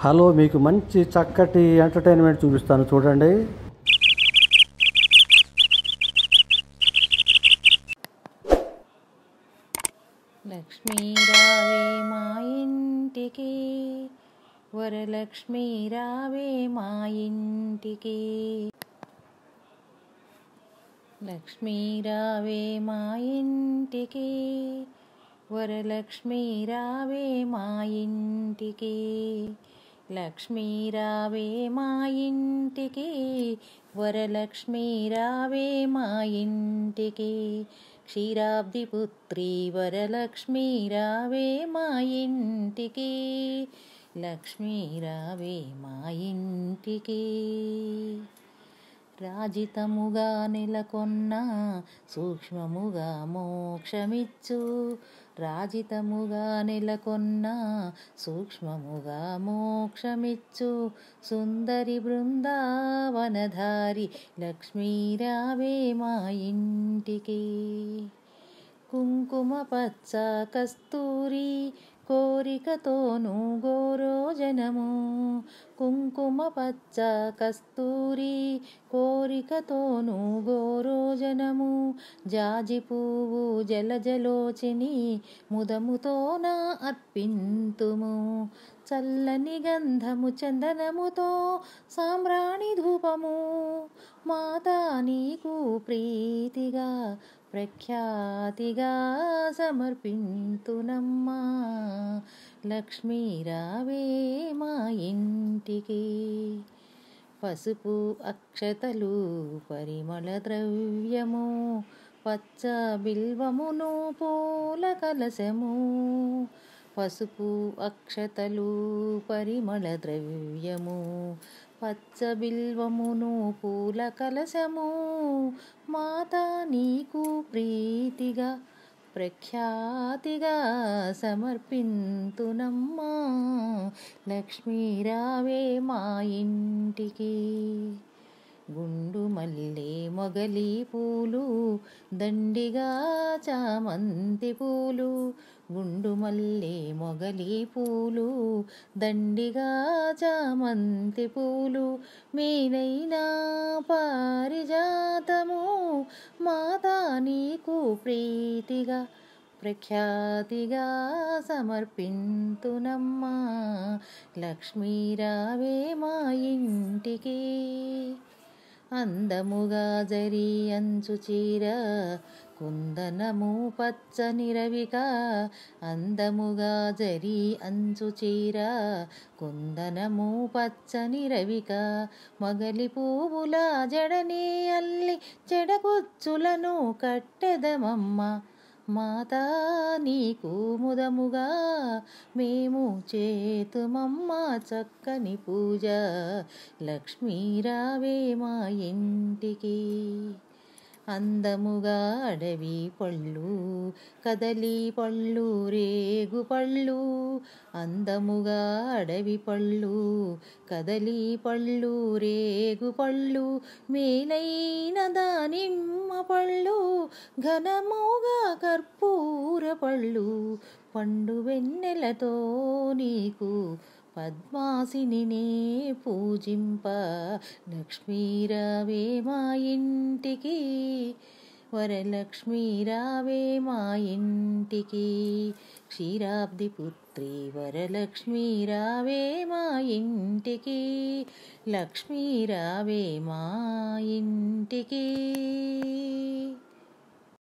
Hello, మీకు మంచి చక్కటి ఎంటర్టైన్మెంట్ చూపిస్తాను చూడండి. లక్ష్మీ రావే మా ఇంటికి, వరలక్ష్మీ రావే మా ఇంటికి. లక్ష్మీ రావే మా ఇంటికి, వరలక్ష్మీ రావే మా ఇంటికి. లక్ష్మీ రావే మా ఇంటికి, వరలక్ష్మీ రావే మా ఇంటికి. క్షీరాబ్ది పుత్రి వరలక్ష్మీ రావే మా ఇంటికి. లక్ష్మీ రావే మా ఇంటికి. రాజితముగా నెలకొన్న సూక్ష్మముగా మోక్షమిచ్చు, రాజితముగా నెలకొన్న సూక్ష్మముగా మోక్షమిచ్చు సుందరి బృందావనధారి లక్ష్మీ రావే మా ఇంటికి. కుంకుమ పచ్చ కస్తూరి కోరికతోను గోరోజనము, కుంకుమ పచ్చ కస్తూరి కోరికతోను గోరోజనము. జాజి పువ్వు జలజలోచిని ముదముతోన అర్పింతుము, చల్లని గంధము చందనముతో సాంబ్రాణి ధూపము. మాతా నీకు ప్రీతిగా ప్రఖ్యాతిగా సమర్పింతునమ్మా. లక్ష్మీ రావే మా ఇంటికి. పసుపు అక్షతలు పరిమళ ద్రవ్యము, పచ్చ బిల్వమును పూల కలశము. పసుపు అక్షతలు పరిమళ ద్రవ్యము, పచ్చ బిల్వమును పూల కలశము. మాతా నీకు ప్రీతిగా ప్రఖ్యాతిగా సమర్పింతునమ్మా. లక్ష్మీ రావే మా ఇంటికి. గుండు మల్లె మొగలి పూలు దండిగా చామంతి పూలు, గుండు మల్లె మొగలి పూలు దండిగా చామంతి పూలు. మేలైన పారిజాతము మాతా నీకు ప్రీతిగా ప్రఖ్యాతిగా సమర్పింతునమ్మా. లక్ష్మీ రావే మా ఇంటికి. అందముగా జరి అంచు చీర కుందనము పచ్చని రవిక, అందముగా జరి అంచు చీర కుందనము పచ్చని రవిక. మగలి పువ్వుల జడని అల్లి చెడకుచ్చులను కట్టెదమమ్మ. మాతా నీకు ముదముగా మేము చేతుమమ్మ చక్కని పూజ. లక్ష్మీ రావే మా ఇంటికి. అందముగా అడవి పళ్ళు కదలి పళ్ళు రేగు పళ్ళు, అందముగా అడవి పళ్ళు కదలి పళ్ళు రేగు పళ్ళు. మేలైన దానిమ్మ పళ్ళు ఘనముగా కర్పూర పళ్ళు. పండు వెన్నెలతో నీకు పద్మాసినినే పూజింప. లక్ష్మీ రావే మా ఇంటికి, వరలక్ష్మీ రావే మా ఇంటికి. క్షీరాబ్ది పుత్రి వరలక్ష్మీ రావే మా ఇంటికి. లక్ష్మీ రావే మా ఇంటికి.